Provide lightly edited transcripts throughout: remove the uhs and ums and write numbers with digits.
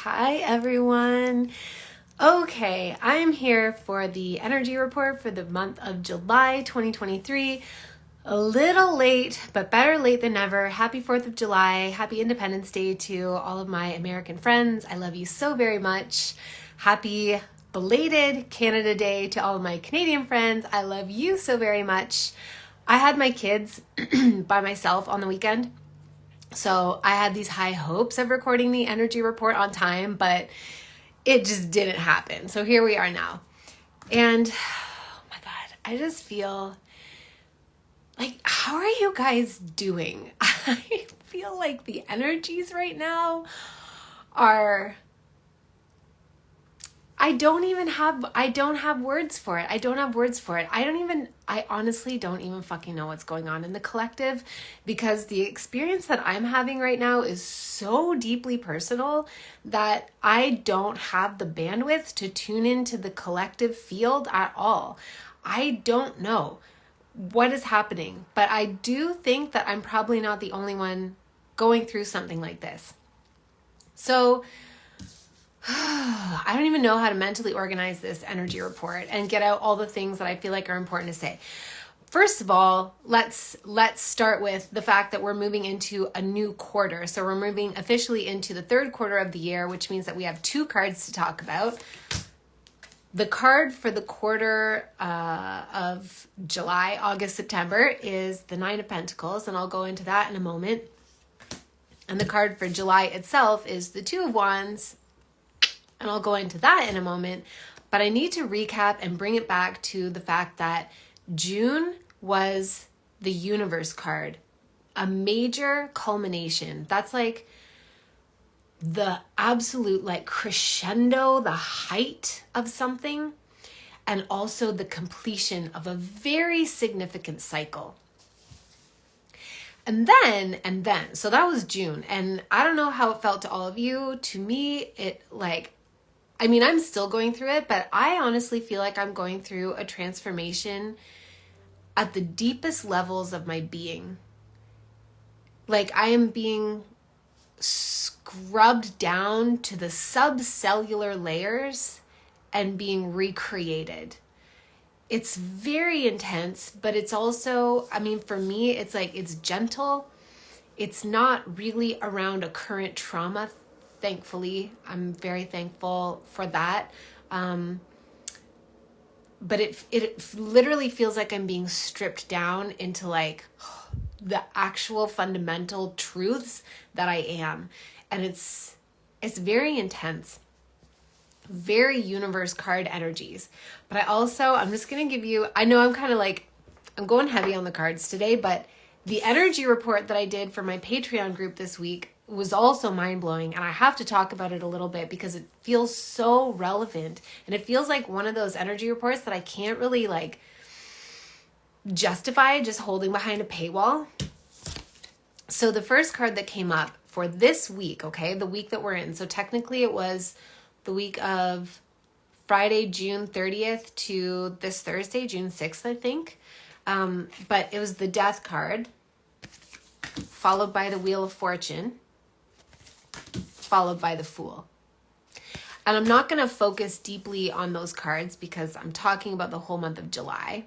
Hi, everyone. Okay, I'm here for the energy report for the month of July 2023. A little late, but better late than never. Happy 4th of July. Happy Independence Day to all of my American friends. I love you so very much. Happy belated Canada Day to all of my Canadian friends. I love you so very much. I had my kids by myself on the weekend. So I had these high hopes of recording the energy report on time, but it just didn't happen. So here we are now. And oh my God, I just feel like, how are you guys doing? I feel like the energies right now are, I don't have words for it. I honestly don't even fucking know what's going on in the collective, because the experience that I'm having right now is so deeply personal that I don't have the bandwidth to tune into the collective field at all. I don't know what is happening, but I do think that I'm probably not the only one going through something like this. So I don't even know how to mentally organize this energy report and get out all the things that I feel like are important to say. First of all, let's start with the fact that we're moving into a new quarter. So we're moving officially into the third quarter of the year, which means that we have two cards to talk about. The card for the quarter of July, August, September is the Nine of Pentacles, and I'll go into that in a moment. And the card for July itself is the Two of Wands, and I'll go into that in a moment. But I need to recap and bring it back to the fact that June was the Universe card, a major culmination. That's like the absolute like crescendo, the height of something, and also the completion of a very significant cycle. And then, so that was June. And I don't know how it felt to all of you. To me, I'm still going through it, but I honestly feel like I'm going through a transformation at the deepest levels of my being. Like I am being scrubbed down to the subcellular layers and being recreated. It's very intense, but it's also, for me, it's like, it's gentle. It's not really around a current trauma. Thankfully, I'm very thankful for that. But it literally feels like I'm being stripped down into like the actual fundamental truths that I am. And it's very intense, very Universe card energies. But I'm just going to give you, I know I'm kind of like, I'm going heavy on the cards today, but the energy report that I did for my Patreon group this week was also mind-blowing, and I have to talk about it a little bit because it feels so relevant, and it feels like one of those energy reports that I can't really like justify just holding behind a paywall. So the first card that came up for this week, okay, the week that we're in, so technically it was the week of Friday, June 30th to this Thursday, June 6th, I think, but it was the Death card, followed by the Wheel of Fortune, followed by the Fool. And I'm not going to focus deeply on those cards because I'm talking about the whole month of July,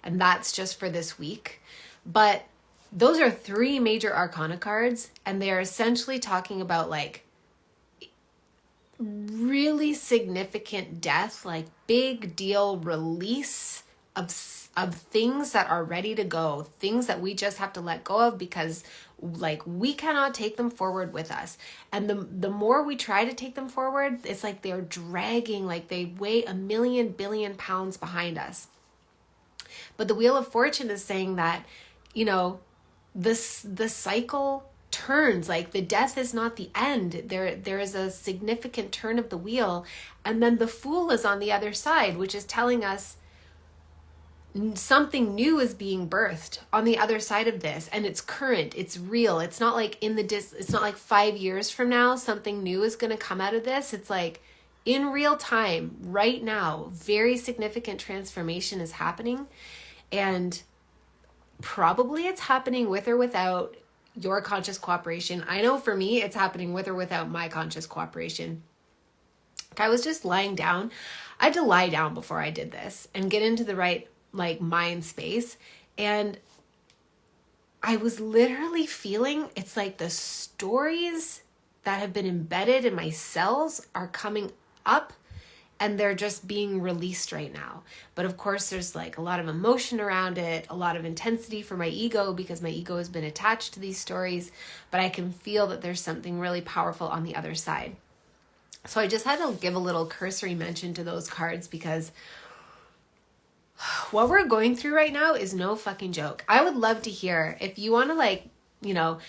and that's just for this week. But those are three major arcana cards, and they are essentially talking about like really significant death, like big deal release of things that are ready to go, things that we just have to let go of because like we cannot take them forward with us. And the more we try to take them forward, it's like they're dragging, like they weigh 1,000,000 billion pounds behind us. But the Wheel of Fortune is saying that, the cycle turns, like the death is not the end. There is a significant turn of the wheel. And then the Fool is on the other side, which is telling us something new is being birthed on the other side of this, and it's current, it's real. It's not like it's not like 5 years from now something new is going to come out of this. It's like in real time right now, very significant transformation is happening, and probably it's happening with or without your conscious cooperation. I know for me, it's happening with or without my conscious cooperation. I was just lying down. I had to lie down before I did this and get into the right like mind space. And I was literally feeling, it's like the stories that have been embedded in my cells are coming up and they're just being released right now. But of course, there's like a lot of emotion around it, a lot of intensity for my ego because my ego has been attached to these stories, but I can feel that there's something really powerful on the other side. So I just had to give a little cursory mention to those cards because what we're going through right now is no fucking joke. I would love to hear if you want to like, you know,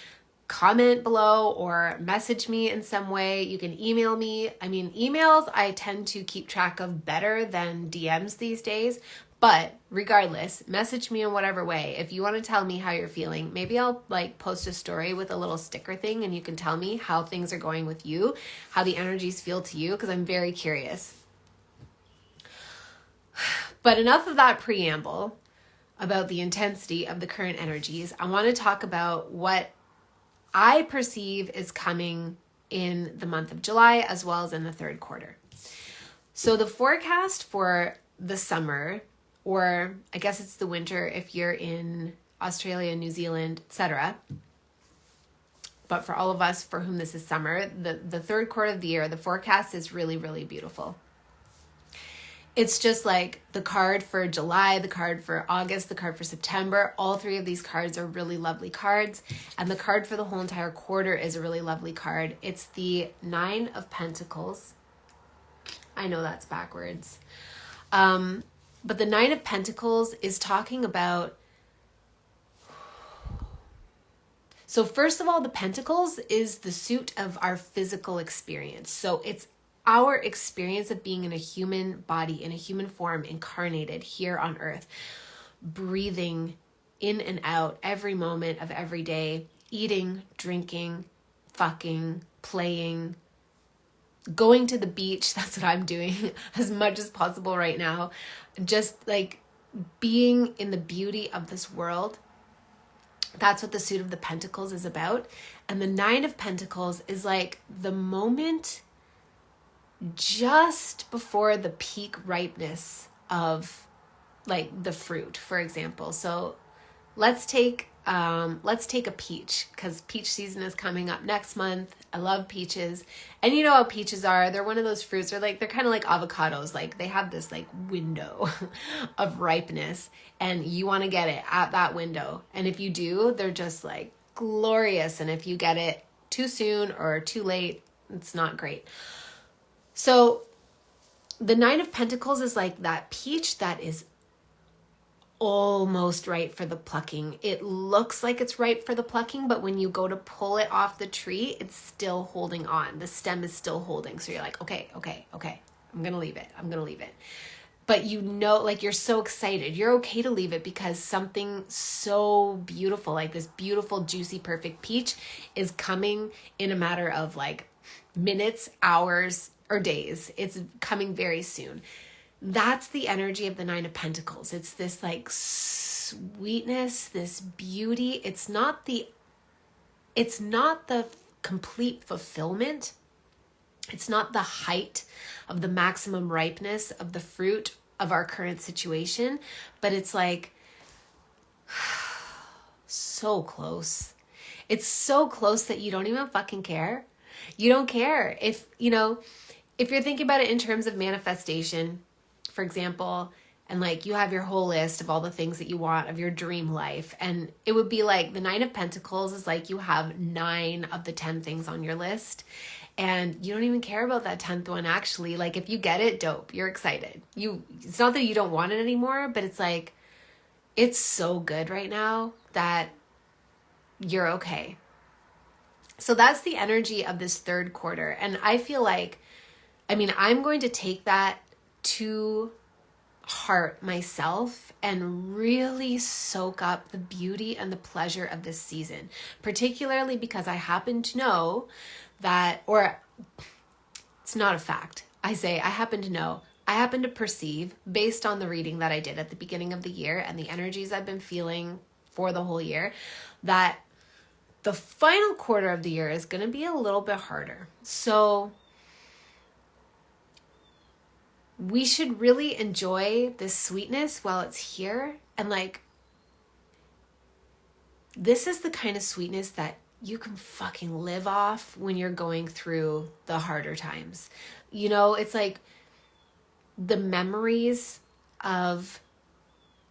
comment below or message me in some way. You can email me. I mean, emails I tend to keep track of better than DMs these days. But regardless, message me in whatever way. If you want to tell me how you're feeling, maybe I'll like post a story with a little sticker thing and you can tell me how things are going with you, how the energies feel to you, because I'm very curious. But enough of that preamble about the intensity of the current energies. I want to talk about what I perceive is coming in the month of July as well as in the third quarter. So the forecast for the summer, or I guess it's the winter if you're in Australia, New Zealand, etc. But for all of us for whom this is summer, the third quarter of the year, the forecast is really, really beautiful. It's just like the card for July, the card for August, the card for September. All three of these cards are really lovely cards. And the card for the whole entire quarter is a really lovely card. It's the 9 of Pentacles. I know that's backwards. But the 9 of Pentacles is talking about... So first of all, the Pentacles is the suit of our physical experience. So it's our experience of being in a human body, in a human form, incarnated here on earth, breathing in and out every moment of every day, eating, drinking, fucking, playing, going to the beach. That's what I'm doing as much as possible right now. Just like being in the beauty of this world. That's what the suit of the Pentacles is about. And the 9 of Pentacles is like the moment just before the peak ripeness of like the fruit, for example. So let's take a peach, because peach season is coming up next month. I love peaches. And you know how peaches are. They're one of those fruits. They're kind of like avocados. Like they have this like window of ripeness and you want to get it at that window. And if you do, they're just like glorious. And if you get it too soon or too late, it's not great. So the 9 of Pentacles is like that peach that is almost ripe for the plucking. It looks like it's ripe for the plucking, but when you go to pull it off the tree, it's still holding on. The stem is still holding. So you're like, okay. I'm going to leave it. But you know, like you're so excited. You're okay to leave it because something so beautiful, like this beautiful, juicy, perfect peach is coming in a matter of like minutes, hours, or days. It's coming very soon. That's the energy of the 9 of Pentacles. It's this like sweetness, this beauty. It's not the complete fulfillment. It's not the height of the maximum ripeness of the fruit of our current situation, but it's like so close. It's so close that you don't even fucking care. You don't care if you're thinking about it in terms of manifestation, for example, and like you have your whole list of all the things that you want of your dream life. And it would be like the 9 of Pentacles is like you have 9 of the 10 things on your list. And you don't even care about that 10th one, actually. Like if you get it, dope. You're excited. It's not that you don't want it anymore, but it's like, it's so good right now that you're okay. So that's the energy of this third quarter. And I feel like, I'm going to take that to heart myself and really soak up the beauty and the pleasure of this season, particularly because I happen to know that, or it's not a fact. I happen to perceive based on the reading that I did at the beginning of the year and the energies I've been feeling for the whole year, that The final quarter of the year is going to be a little bit harder. So we should really enjoy this sweetness while it's here. And like, this is the kind of sweetness that you can fucking live off when you're going through the harder times. You know, it's like the memories of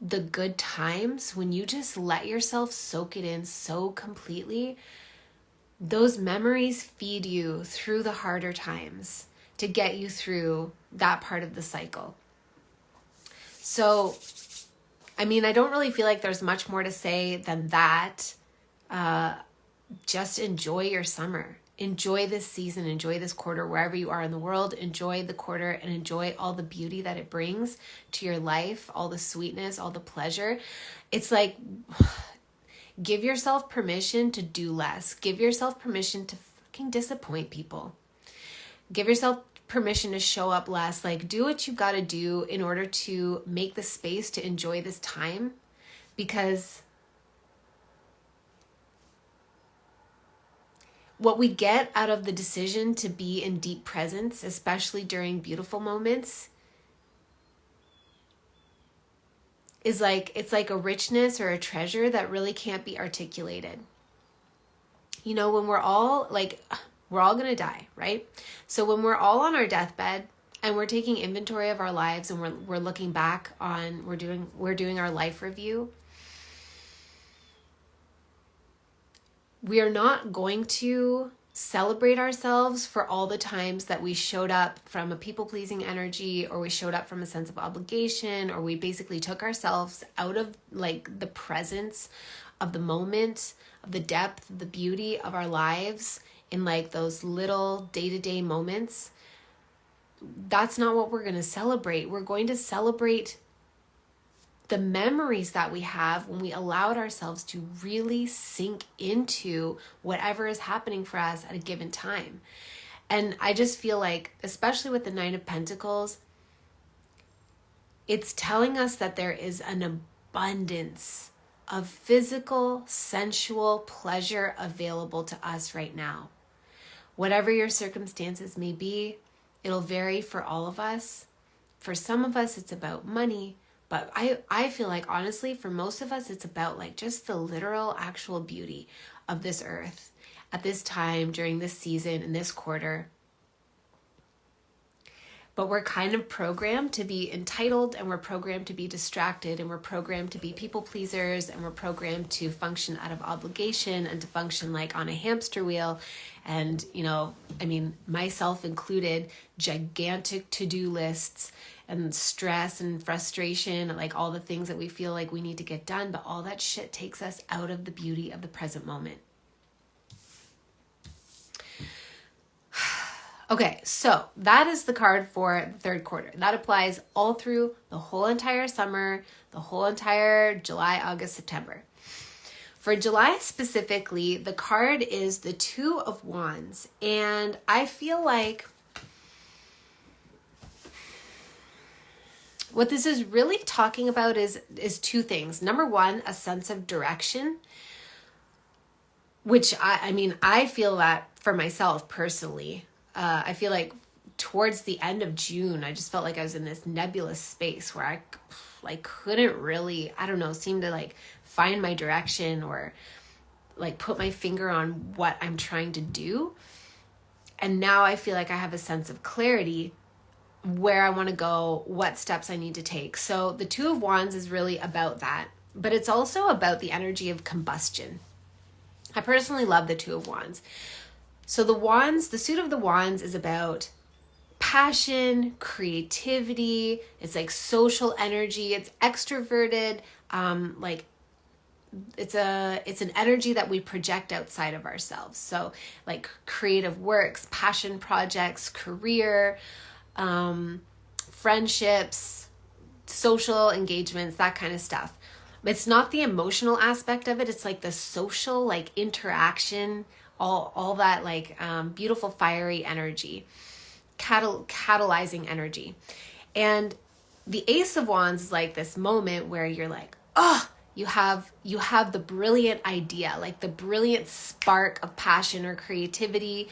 the good times, when you just let yourself soak it in so completely, those memories feed you through the harder times to get you through that part of the cycle. So, I mean, I don't really feel like there's much more to say than that. Just enjoy your summer. Enjoy this season. Enjoy this quarter wherever you are in the world. Enjoy the quarter and enjoy all the beauty that it brings to your life, all the sweetness, all the pleasure. It's like, give yourself permission to do less. Give yourself permission to fucking disappoint people. Give yourself permission to show up less. Like, do what you got to do in order to make the space to enjoy this time, because what we get out of the decision to be in deep presence, especially during beautiful moments, is like, it's like a richness or a treasure that really can't be articulated. You know, when we're all going to die, right? So when we're all on our deathbed and we're taking inventory of our lives and we're looking back on, we're doing our life review, we are not going to celebrate ourselves for all the times that we showed up from a people-pleasing energy, or we showed up from a sense of obligation, or we basically took ourselves out of like the presence of the moment, of the depth, the beauty of our lives in like those little day-to-day moments. That's not what we're going to celebrate. We're going to celebrate the memories that we have when we allowed ourselves to really sink into whatever is happening for us at a given time. And I just feel like, especially with the Nine of Pentacles, it's telling us that there is an abundance of physical, sensual pleasure available to us right now. Whatever your circumstances may be, it'll vary for all of us. For some of us, it's about money. But I feel like, honestly, for most of us, it's about like just the literal actual beauty of this earth at this time, during this season, in this quarter. But we're kind of programmed to be entitled, and we're programmed to be distracted, and we're programmed to be people pleasers, and we're programmed to function out of obligation and to function like on a hamster wheel. And, you know, I mean, myself included, gigantic to-do lists and stress and frustration, like all the things that we feel like we need to get done, but all that shit takes us out of the beauty of the present moment. Okay, so that is the card for the third quarter. That applies all through the whole entire summer, the whole entire July, August, September. For July specifically, the card is the Two of Wands, and I feel like what this is really talking about is two things. Number one, a sense of direction, which I mean, I feel that for myself personally. I feel like towards the end of June, I just felt like I was in this nebulous space where I like couldn't really, I don't know, seem to like find my direction or like put my finger on what I'm trying to do. And now I feel like I have a sense of clarity where I want to go, what steps I need to take. So the Two of Wands is really about that, but it's also about the energy of combustion. I personally love the Two of Wands. So the suit of the Wands is about passion, creativity. It's like social energy. It's extroverted. Like it's an energy that we project outside of ourselves. So like creative works, passion projects, career, friendships, social engagements, that kind of stuff. It's not the emotional aspect of it. It's like the social, like interaction, all that like beautiful fiery energy, catalyzing energy. And the Ace of Wands is like this moment where you're like, oh, You have the brilliant idea, like the brilliant spark of passion or creativity,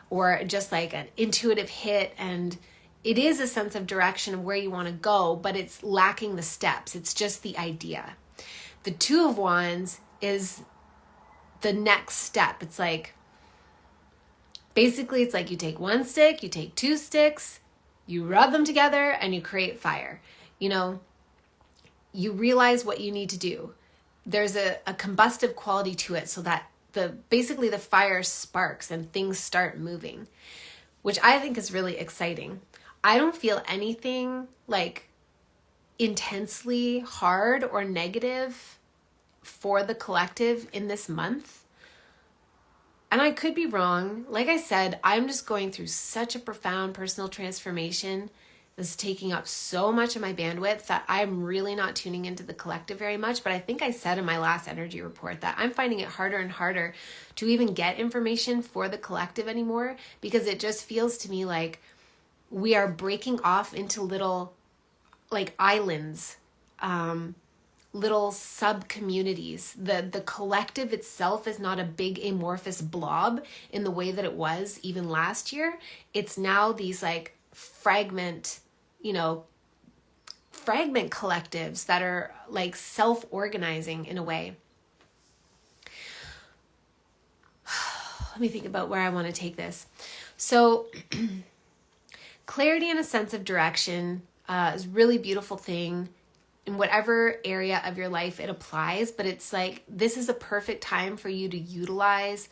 or just like an intuitive hit, and it is a sense of direction of where you want to go, but it's lacking the steps. It's just the idea. The Two of Wands is the next step. It's like, basically it's like you take one stick, you take two sticks, you rub them together, and you create fire. You know, you realize what you need to do. There's a combustive quality to it, so that basically the fire sparks and things start moving, which I think is really exciting. I don't feel anything like intensely hard or negative for the collective in this month. And I could be wrong. Like I said, I'm just going through such a profound personal transformation. This is taking up so much of my bandwidth that I'm really not tuning into the collective very much. But I think I said in my last energy report that I'm finding it harder and harder to even get information for the collective anymore, because it just feels to me like we are breaking off into little like islands, little sub-communities. The collective itself is not a big amorphous blob in the way that it was even last year. It's now these like fragment collectives that are like self-organizing in a way. Let me think about where I want to take this. So clarity and a sense of direction is a really beautiful thing in whatever area of your life it applies, but it's like this is a perfect time for you to utilize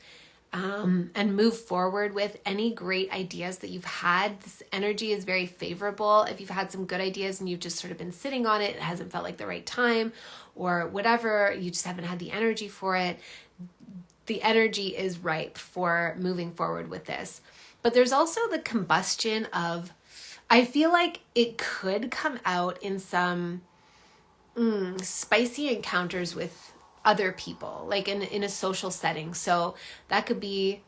and move forward with any great ideas that you've had. This energy is very favorable. If you've had some good ideas and you've just sort of been sitting on it, it hasn't felt like the right time or whatever, you just haven't had the energy for it, the energy is ripe for moving forward with this. But there's also the combustion of, I feel like it could come out in some spicy encounters with other people, like in a social setting. So that could be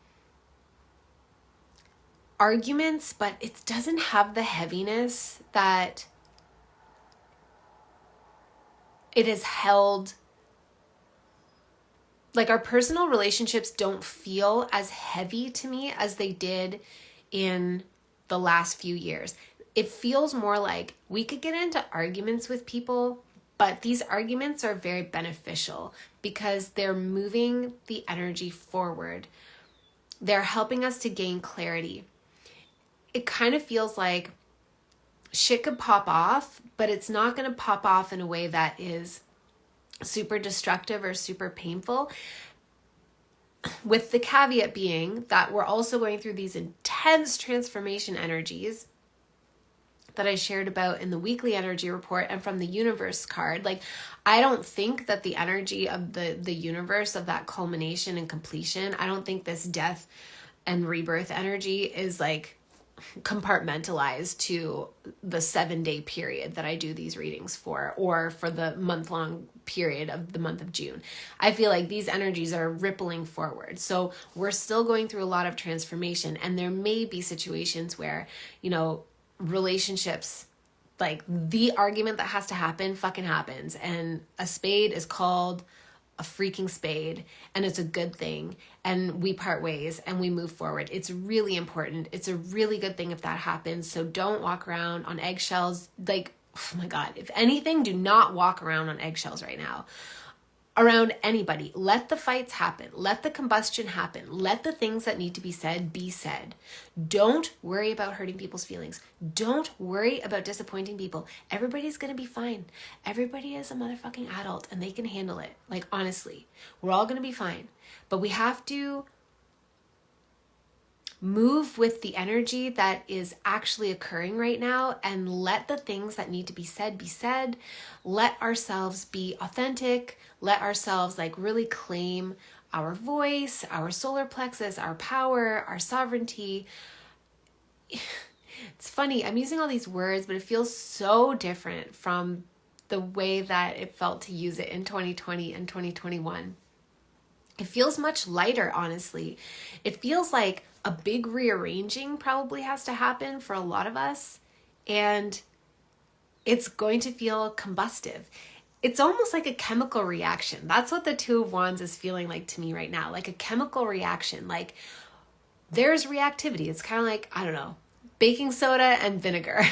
arguments, but it doesn't have the heaviness that it has held. Like our personal relationships don't feel as heavy to me as they did in the last few years. It feels more like we could get into arguments with people, but these arguments are very beneficial because they're moving the energy forward. They're helping us to gain clarity. It kind of feels like shit could pop off, but it's not going to pop off in a way that is super destructive or super painful. With the caveat being that we're also going through these intense transformation energies that I shared about in the weekly energy report and from the universe card. Like, I don't think that the energy of the universe, of that culmination and completion, I don't think this death and rebirth energy is like compartmentalized to the 7-day period that I do these readings for, or for the month-long period of the month of June. I feel like these energies are rippling forward. So we're still going through a lot of transformation, and there may be situations where, relationships, like the argument that has to happen fucking happens, and a spade is called a freaking spade, and it's a good thing, and we part ways and we move forward. It's really important. It's a really good thing if that happens. So don't walk around on eggshells. Like, oh my God, if anything, do not walk around on eggshells right now around anybody. Let the fights happen. Let the combustion happen. Let the things that need to be said be said. Don't worry about hurting people's feelings. Don't worry about disappointing people. Everybody's going to be fine. Everybody is a motherfucking adult and they can handle it. Like, honestly, we're all going to be fine. But we have to move with the energy that is actually occurring right now and let the things that need to be said be said. Let ourselves be authentic. Let ourselves like really claim our voice, our solar plexus, our power, our sovereignty. It's funny, I'm using all these words, but it feels so different from the way that it felt to use it in 2020 and 2021. It feels much lighter, honestly. It feels like a big rearranging probably has to happen for a lot of us, and it's going to feel combustive. it's almost like a chemical reaction. That's what the Two of Wands is feeling like to me right now. Like a chemical reaction. Like there's reactivity. It's kind of like, I don't know, baking soda and vinegar.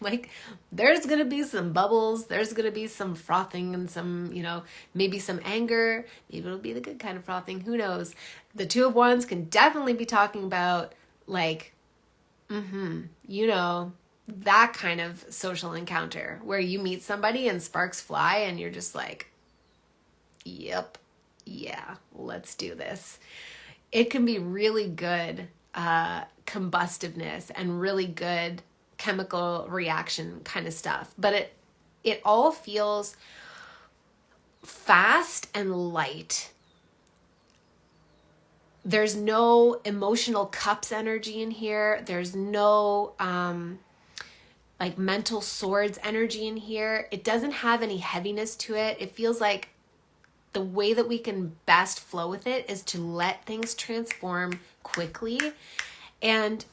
Like there's going to be some bubbles. There's going to be some frothing and some, maybe some anger. Maybe it'll be the good kind of frothing. Who knows? The Two of Wands can definitely be talking about like, that kind of social encounter where you meet somebody and sparks fly and you're just like, yep, yeah, let's do this. It can be really good combustiveness and really good chemical reaction kind of stuff. But it all feels fast and light. There's no emotional cups energy in here. There's no like mental swords energy in here. It doesn't have any heaviness to it. It feels like the way that we can best flow with it is to let things transform quickly. And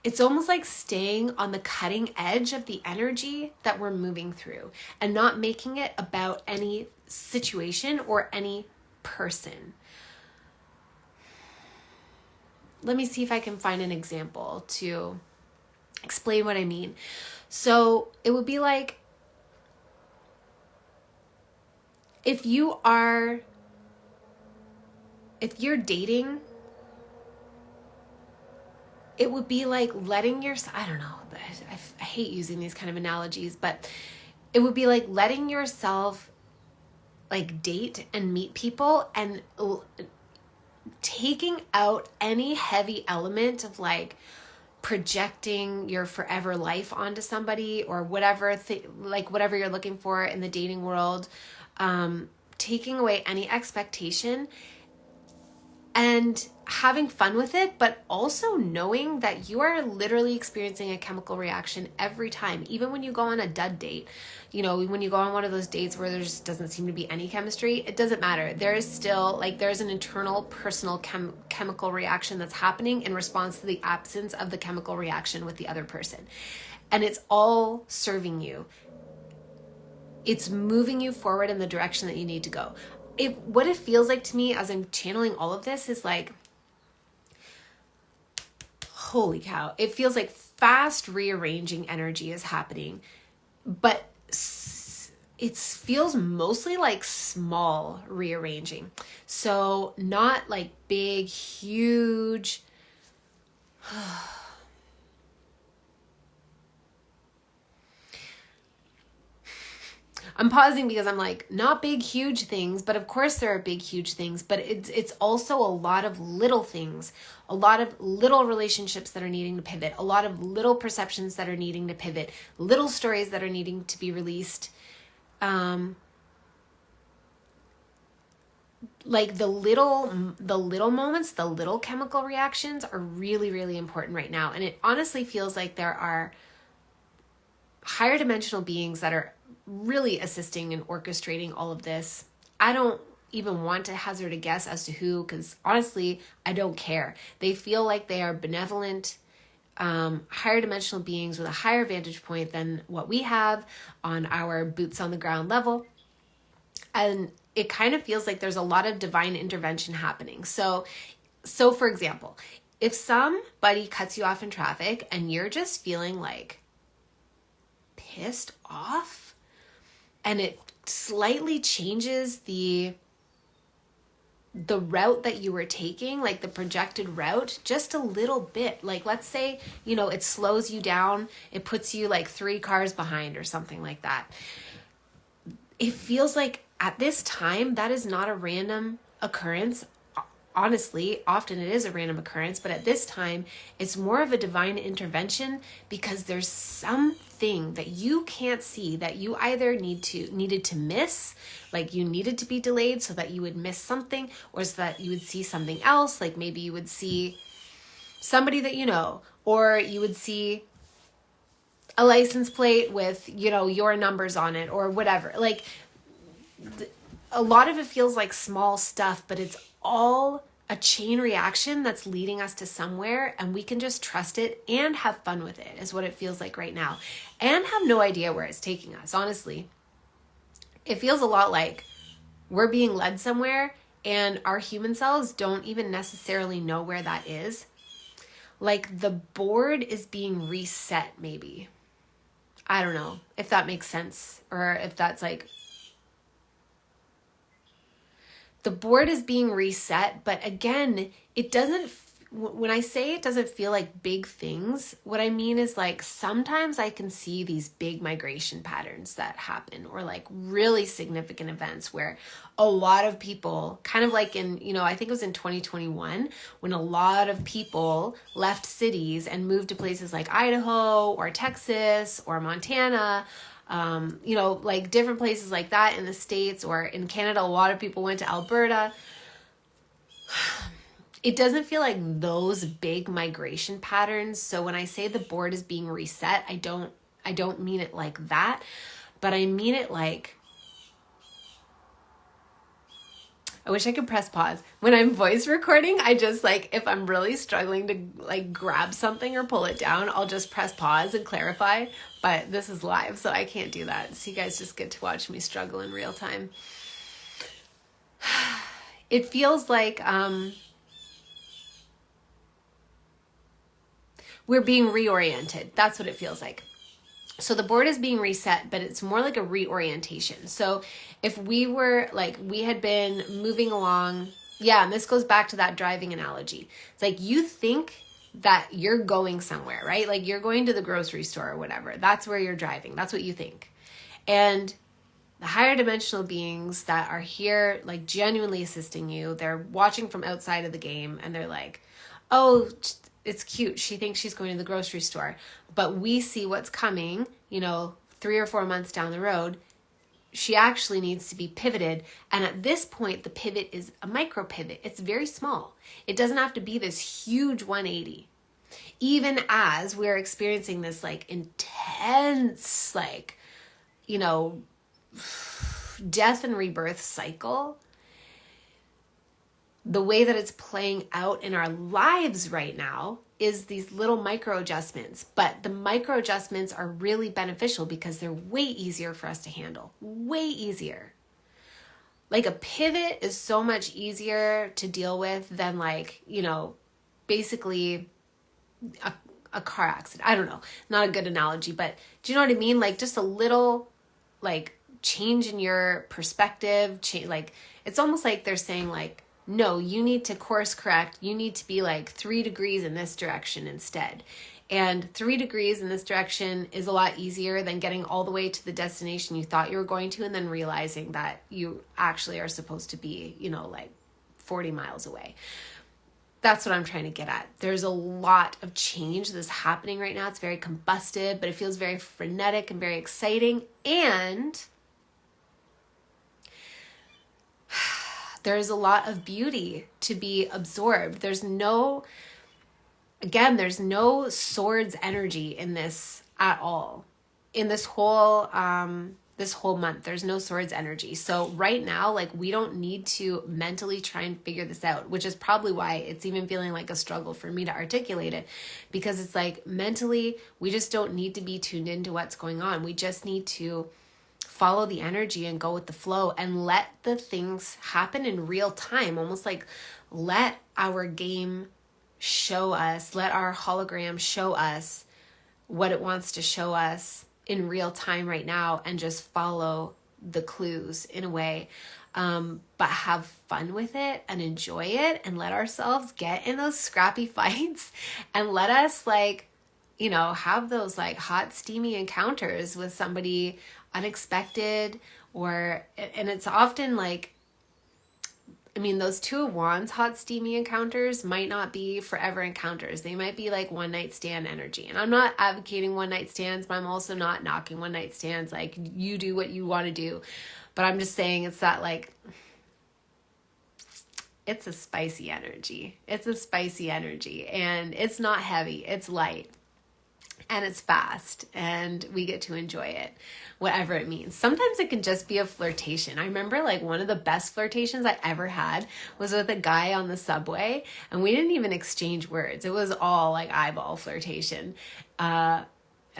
it's almost like staying on the cutting edge of the energy that we're moving through and not making it about any situation or any person. Let me see if I can find an example to explain what I mean. So it would be like if you're dating, it would be like letting yourself, I don't know, I hate using these kind of analogies, but it would be like letting yourself like date and meet people and taking out any heavy element of like projecting your forever life onto somebody or whatever, whatever you're looking for in the dating world, taking away any expectation and having fun with it, but also knowing that you are literally experiencing a chemical reaction every time, even when you go on a dud date. When you go on one of those dates where there just doesn't seem to be any chemistry, it doesn't matter. There is still there's an internal personal chemical reaction that's happening in response to the absence of the chemical reaction with the other person. And it's all serving you. It's moving you forward in the direction that you need to go. What it feels like to me as I'm channeling all of this is like, holy cow, it feels like fast rearranging energy is happening, but it feels mostly like small rearranging. So not like big, huge, I'm pausing because I'm like, not big, huge things, but of course there are big, huge things, but it's also a lot of little things, a lot of little relationships that are needing to pivot, a lot of little perceptions that are needing to pivot, little stories that are needing to be released. Like the little moments, the little chemical reactions are really, really important right now. And it honestly feels like there are higher dimensional beings that are really assisting and orchestrating all of this. I don't even want to hazard a guess as to who, because honestly, I don't care. They feel like they are benevolent, higher dimensional beings with a higher vantage point than what we have on our boots on the ground level. And it kind of feels like there's a lot of divine intervention happening. So for example, if somebody cuts you off in traffic and you're just feeling like pissed off, and it slightly changes the route that you were taking, like the projected route, just a little bit. Like, let's say, it slows you down. It puts you like 3 cars behind or something like that. It feels like at this time, that is not a random occurrence. Honestly, often it is a random occurrence, but at this time, it's more of a divine intervention because there's something that you can't see that you either needed to miss, like you needed to be delayed so that you would miss something, or so that you would see something else, like maybe you would see somebody that you know, or you would see a license plate with, your numbers on it or whatever. Like a lot of it feels like small stuff, but it's all a chain reaction that's leading us to somewhere, and we can just trust it and have fun with it, is what it feels like right now, and have no idea where it's taking us. Honestly, it feels a lot like we're being led somewhere and our human selves don't even necessarily know where that is. Like the board is being reset, maybe. I don't know if that makes sense, or if that's like, the board is being reset, but again, it doesn't, when I say it doesn't feel like big things, what I mean is like sometimes I can see these big migration patterns that happen, or like really significant events where a lot of people, kind of like in, I think it was in 2021, when a lot of people left cities and moved to places like Idaho or Texas or Montana, like different places like that in the States, or in Canada, a lot of people went to Alberta. It doesn't feel like those big migration patterns. So when I say the board is being reset, I don't mean it like that, but I mean it like, I wish I could press pause. When I'm voice recording, I just like, if I'm really struggling to like grab something or pull it down, I'll just press pause and clarify. But this is live, so I can't do that. So you guys just get to watch me struggle in real time. It feels like we're being reoriented. That's what it feels like. So the board is being reset, but it's more like a reorientation. So if we were like, we had been moving along, and this goes back to that driving analogy. It's like you think that you're going somewhere, right? Like you're going to the grocery store or whatever. That's where you're driving. That's what you think. And the higher dimensional beings that are here, like genuinely assisting you, they're watching from outside of the game, and they're like, oh, it's cute. She thinks she's going to the grocery store, but we see what's coming, 3 or 4 months down the road. She actually needs to be pivoted. And at this point, the pivot is a micro pivot. It's very small. It doesn't have to be this huge 180. Even as we're experiencing this like intense, like, death and rebirth cycle, the way that it's playing out in our lives right now is these little micro adjustments. But the micro adjustments are really beneficial because they're way easier for us to handle. Way easier. Like a pivot is so much easier to deal with than like, basically a car accident. I don't know. Not a good analogy, but do you know what I mean? Like just a little like change in your perspective. Like it's almost like they're saying like, no, you need to course correct. You need to be like 3 degrees in this direction instead. And 3 degrees in this direction is a lot easier than getting all the way to the destination you thought you were going to and then realizing that you actually are supposed to be, like 40 miles away. That's what I'm trying to get at. There's a lot of change that's happening right now. It's very combustive, but it feels very frenetic and very exciting. And there's a lot of beauty to be absorbed. There's no swords energy in this at all. In this whole month, there's no swords energy. So right now, like we don't need to mentally try and figure this out, which is probably why it's even feeling like a struggle for me to articulate it, because it's like mentally, we just don't need to be tuned into what's going on. We just need to follow the energy and go with the flow and let the things happen in real time. Almost like let our game show us, let our hologram show us what it wants to show us in real time right now, and just follow the clues in a way, but have fun with it and enjoy it and let ourselves get in those scrappy fights and let us have those like hot, steamy encounters with somebody unexpected, and it's often like, those 2 of Wands hot, steamy encounters might not be forever encounters. They might be like one night stand energy. And I'm not advocating one night stands, but I'm also not knocking one night stands. Like you do what you want to do. But I'm just saying it's that like, it's a spicy energy. It's a spicy energy, and it's not heavy. It's light. and it's fast and we get to enjoy it, whatever it means. Sometimes it can just be a flirtation. I remember like one of the best flirtations I ever had was with a guy on the subway, and we didn't even exchange words. It was all like eyeball flirtation.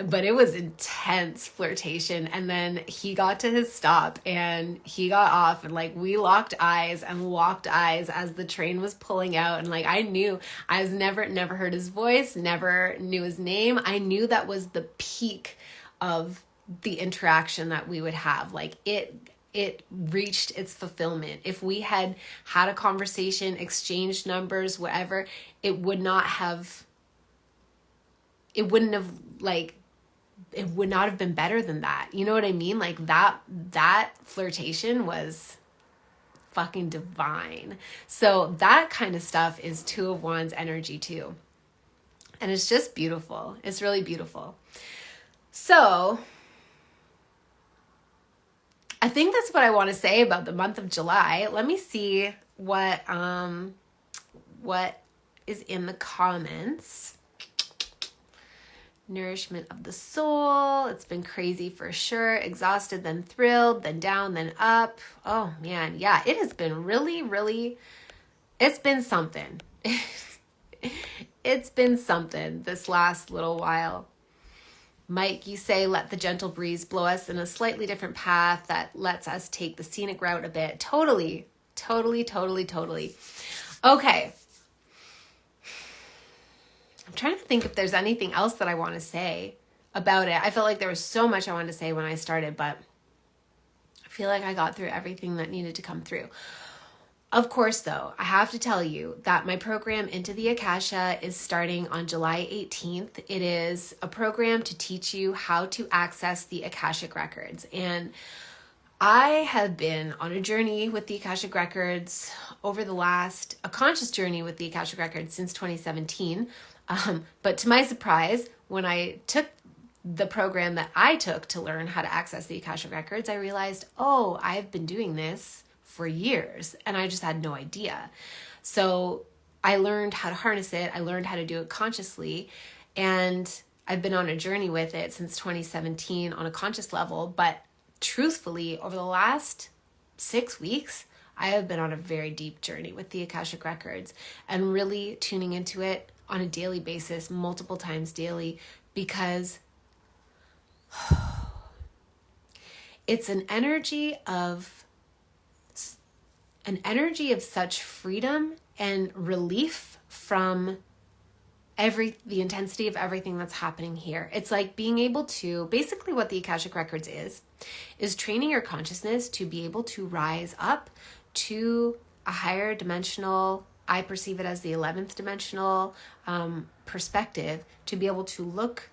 But it was intense flirtation. And then he got to his stop and he got off, and like we locked eyes and walked eyes as the train was pulling out. And like I knew, I was never heard his voice, never knew his name. I knew that was the peak of the interaction that we would have. Like it reached its fulfillment. If we had had a conversation, exchanged numbers, whatever, it would not have been better than that. You know what I mean? Like that flirtation was fucking divine. So that kind of stuff is Two of Wands energy too. And it's just beautiful. It's really beautiful. So I think that's what I want to say about the month of July. Let me see what is in the comments. Nourishment of the soul. It's been crazy for sure. Exhausted, then thrilled, then down, then up. Oh man, yeah, it has been really, it's been something. It's been something this last little while. Mike, you say, let the gentle breeze blow us in a slightly different path that lets us take the scenic route a bit. Totally. Okay. I'm trying to think if there's anything else that I want to say about it. I felt like there was so much I wanted to say when I started, but I feel like I got through everything that needed to come through. Of course, though, I have to tell you that my program Into the Akasha is starting on July 18th. It is a program to teach you how to access the Akashic Records. And I have been on a journey with the Akashic Records a conscious journey with the Akashic Records since 2017. But to my surprise, when I took the program that I took to learn how to access the Akashic Records, I realized, oh, I've been doing this for years and I just had no idea. So I learned how to harness it. I learned how to do it consciously, and I've been on a journey with it since 2017 on a conscious level. But truthfully, over the last 6 weeks, I have been on a very deep journey with the Akashic Records and really tuning into it on a daily basis, multiple times daily, because it's an energy of such freedom and relief from the intensity of everything that's happening here. It's like being able to, basically what the Akashic Records is training your consciousness to be able to rise up to a higher dimensional, I perceive it as the 11th dimensional perspective, to be able to look,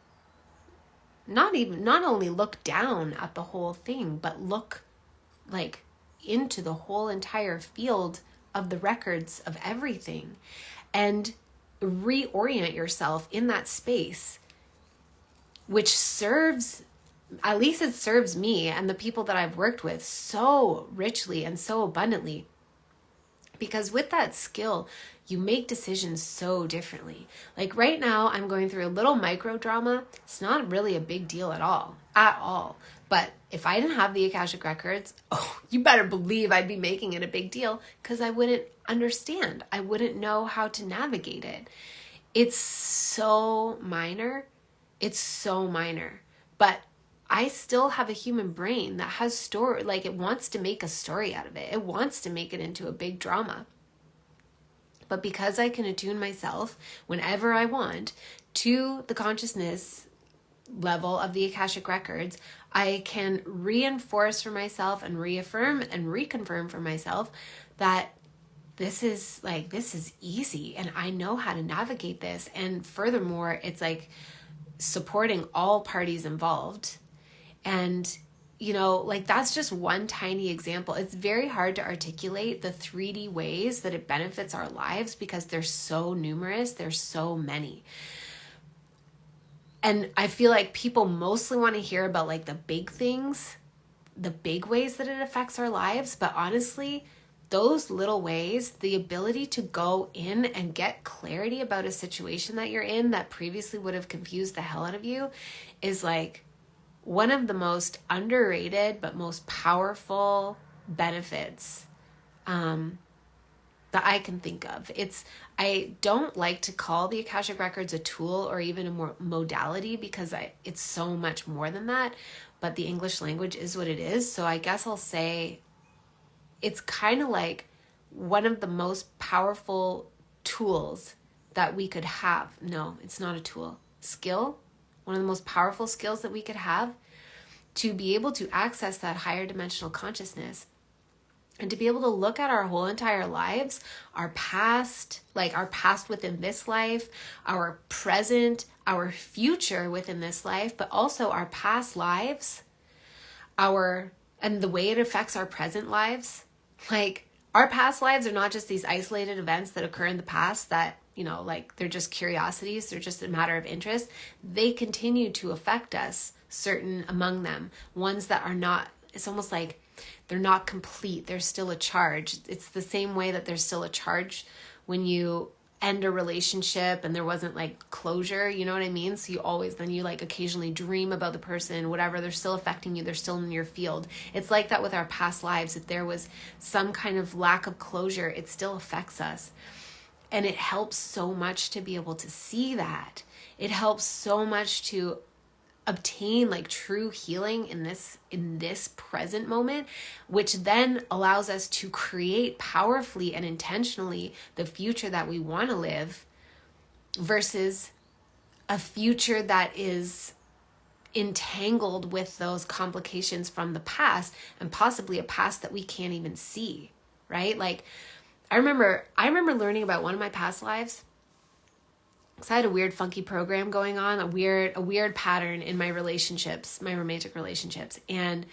not only look down at the whole thing, but look like into the whole entire field of the records of everything, and reorient yourself in that space, which serves, at least it serves me and the people that I've worked with so richly and so abundantly. Because with that skill, you make decisions so differently. Like right now, I'm going through a little micro drama. It's not really a big deal at all. But if I didn't have the Akashic Records, oh, you better believe I'd be making it a big deal, because I wouldn't understand. I wouldn't know how to navigate it. It's so minor. But I still have a human brain that has story, like it wants to make a story out of it. It wants to make it into a big drama. But because I can attune myself whenever I want to the consciousness level of the Akashic Records, I can reinforce for myself and reaffirm and reconfirm for myself that this is easy and I know how to navigate this. And furthermore, it's like supporting all parties involved. And, you know, like that's just one tiny example. It's very hard to articulate the 3D ways that it benefits our lives because they're so numerous. There's so many. And I feel like people mostly want to hear about like the big things, the big ways that it affects our lives. But honestly, those little ways, the ability to go in and get clarity about a situation that you're in that previously would have confused the hell out of you, is like one of the most underrated but most powerful benefits that I can think of. I don't like to call the Akashic Records a tool or even a more modality, because it's so much more than that, but the English language is what it is. So I guess I'll say it's kind of like one of the most powerful tools that we could have. No, it's not a tool. Skill, one of the most powerful skills that we could have to be able to access that higher dimensional consciousness and to be able to look at our whole entire lives, our past, like our past within this life, our present, our future within this life, but also our past lives, and the way it affects our present lives. Like, our past lives are not just these isolated events that occur in the past that, like they're just curiosities, they're just a matter of interest. They continue to affect us, certain among them, ones that are not, it's almost like they're not complete. There's still a charge. It's the same way that there's still a charge when you end a relationship and there wasn't like closure, you know what I mean? So you like occasionally dream about the person, whatever, they're still affecting you. They're still in your field. It's like that with our past lives. If there was some kind of lack of closure, it still affects us. And it helps so much to be able to see that. It helps so much to obtain like true healing in this present moment, which then allows us to create powerfully and intentionally the future that we want to live, versus a future that is entangled with those complications from the past, and possibly a past that we can't even see, right? Like I remember learning about one of my past lives. So I had a weird funky program going on, a weird pattern in my relationships, my romantic relationships. And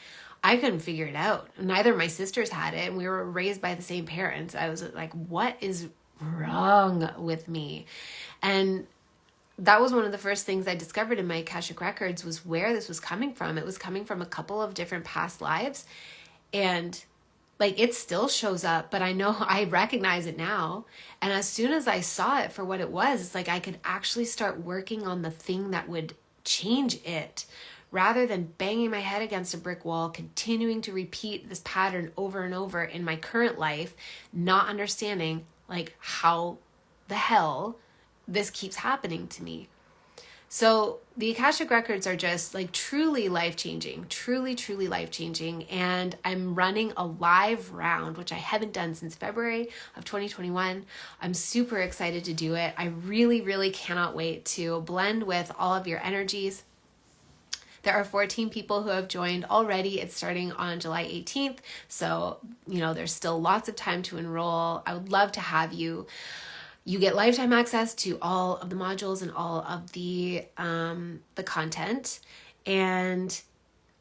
I couldn't figure it out. Neither of my sisters had it. And we were raised by the same parents. I was like, what is wrong with me? And that was one of the first things I discovered in my Akashic Records, was where this was coming from. It was coming from a couple of different past lives. And like, it still shows up, but I know I recognize it now. And as soon as I saw it for what it was, it's like I could actually start working on the thing that would change it, rather than banging my head against a brick wall, continuing to repeat this pattern over and over in my current life, not understanding like how the hell this keeps happening to me. So the Akashic Records are just like truly life-changing, truly life-changing. And I'm running a live round, which I haven't done since February of 2021. I'm super excited to do it. I really cannot wait to blend with all of your energies. There are 14 people who have joined already. It's starting on July 18th. So, there's still lots of time to enroll. I would love to have you. You get lifetime access to all of the modules and all of the content. And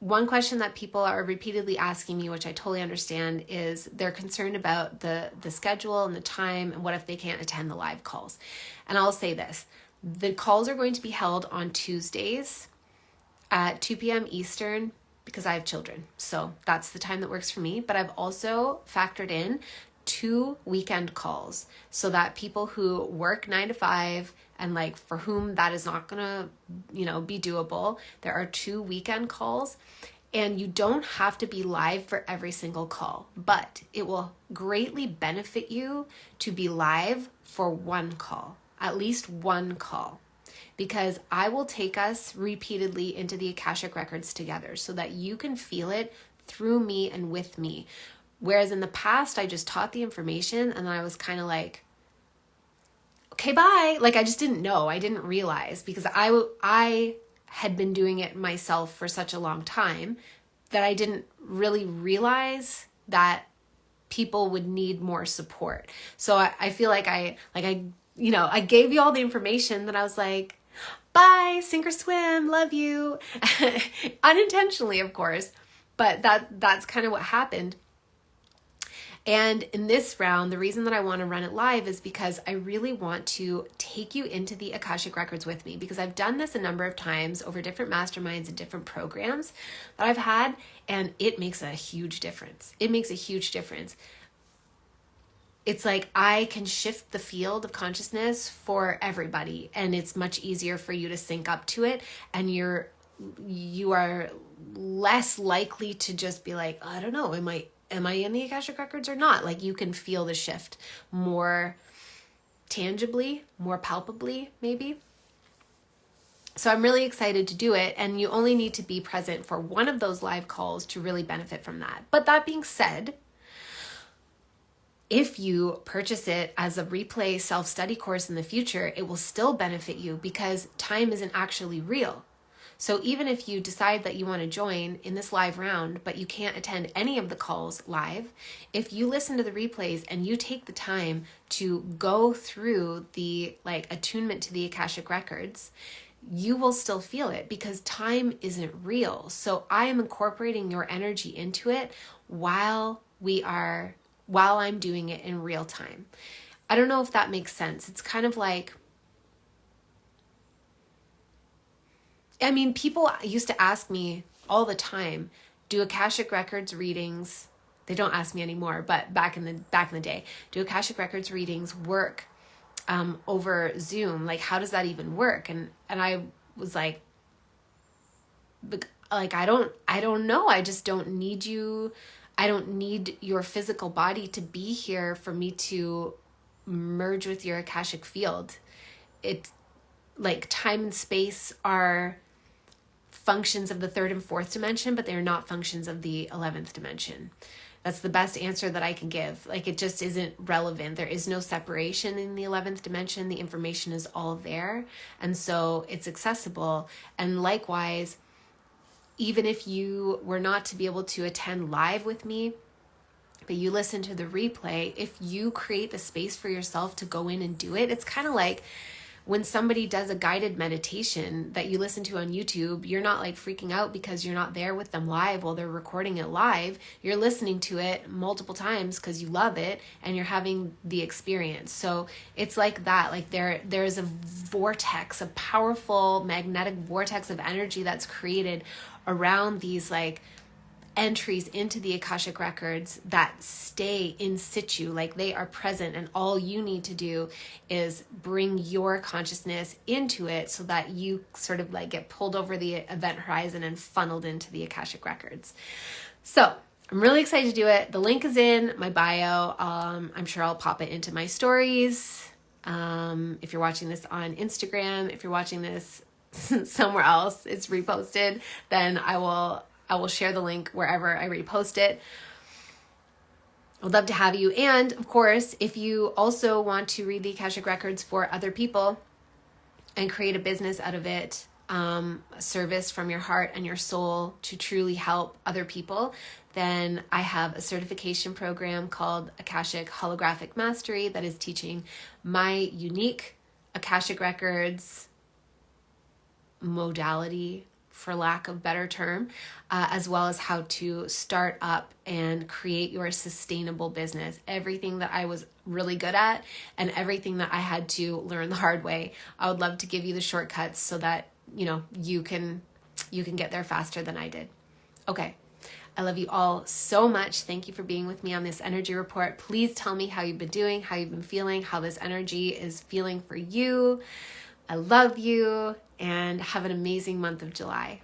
one question that people are repeatedly asking me, which I totally understand, is they're concerned about the schedule and the time, and what if they can't attend the live calls. And I'll say this, the calls are going to be held on Tuesdays at 2 p.m. Eastern, because I have children. So that's the time that works for me. But I've also factored in 2 weekend calls, so that people who work 9 to 5 and like for whom that is not gonna be doable, there are 2 weekend calls. And you don't have to be live for every single call, but it will greatly benefit you to be live for one call, at least one call, because I will take us repeatedly into the Akashic Records together so that you can feel it through me and with me. Whereas in the past, I just taught the information and then I was kind of like, okay, bye. Like, I just didn't know. I didn't realize, because I had been doing it myself for such a long time that I didn't really realize that people would need more support. So I feel like I gave you all the information that I was like, bye, sink or swim, love you. Unintentionally, of course, but that's kind of what happened. And in this round, the reason that I want to run it live is because I really want to take you into the Akashic Records with me, because I've done this a number of times over different masterminds and different programs that I've had, and it makes a huge difference. It makes a huge difference. it's like I can shift the field of consciousness for everybody, and it's much easier for you to sync up to it, and you are less likely to just be like, I don't know, am I in the Akashic Records or not? Like, you can feel the shift more tangibly, more palpably, maybe. So I'm really excited to do it, and you only need to be present for one of those live calls to really benefit from that. But that being said, if you purchase it as a replay self-study course in the future, it will still benefit you because time isn't actually real. So even if you decide that you want to join in this live round, but you can't attend any of the calls live, if you listen to the replays and you take the time to go through the attunement to the Akashic Records, you will still feel it because time isn't real. So I am incorporating your energy into it while I'm doing it in real time. I don't know if that makes sense. It's kind of like, people used to ask me all the time, do Akashic Records readings, they don't ask me anymore, but back in the day, do Akashic Records readings work over Zoom? Like, how does that even work? And I was like, I don't know. I just don't need you. I don't need your physical body to be here for me to merge with your Akashic field. It's like time and space are functions of the third and fourth dimension, but they're not functions of the 11th dimension. That's the best answer that I can give. Like, it just isn't relevant. There is no separation in the 11th dimension. The information is all there. And so it's accessible. And likewise, even if you were not to be able to attend live with me, but you listen to the replay, if you create the space for yourself to go in and do it, it's kind of like when somebody does a guided meditation that you listen to on YouTube, you're not like freaking out because you're not there with them live while they're recording it live. You're listening to it multiple times because you love it and you're having the experience. So it's like that. Like there's a vortex, a powerful magnetic vortex of energy that's created around these like entries into the Akashic Records that stay in situ, like they are present, and all you need to do is bring your consciousness into it so that you sort of like get pulled over the event horizon and funneled into the Akashic Records. So I'm really excited to do it. The link is in my bio. I'm sure I'll pop it into my stories. If you're watching this on Instagram, if you're watching this somewhere else, it's reposted, then I will share the link wherever I repost it. I'd love to have you. And of course, if you also want to read the Akashic Records for other people and create a business out of it, a service from your heart and your soul to truly help other people, then I have a certification program called Akashic Holographic Mastery that is teaching my unique Akashic Records modality, for lack of better term, as well as how to start up and create your sustainable business. Everything that I was really good at and everything that I had to learn the hard way. I would love to give you the shortcuts so that, you can get there faster than I did. Okay. I love you all so much. Thank you for being with me on this energy report. Please tell me how you've been doing, how you've been feeling, how this energy is feeling for you. I love you, and have an amazing month of July.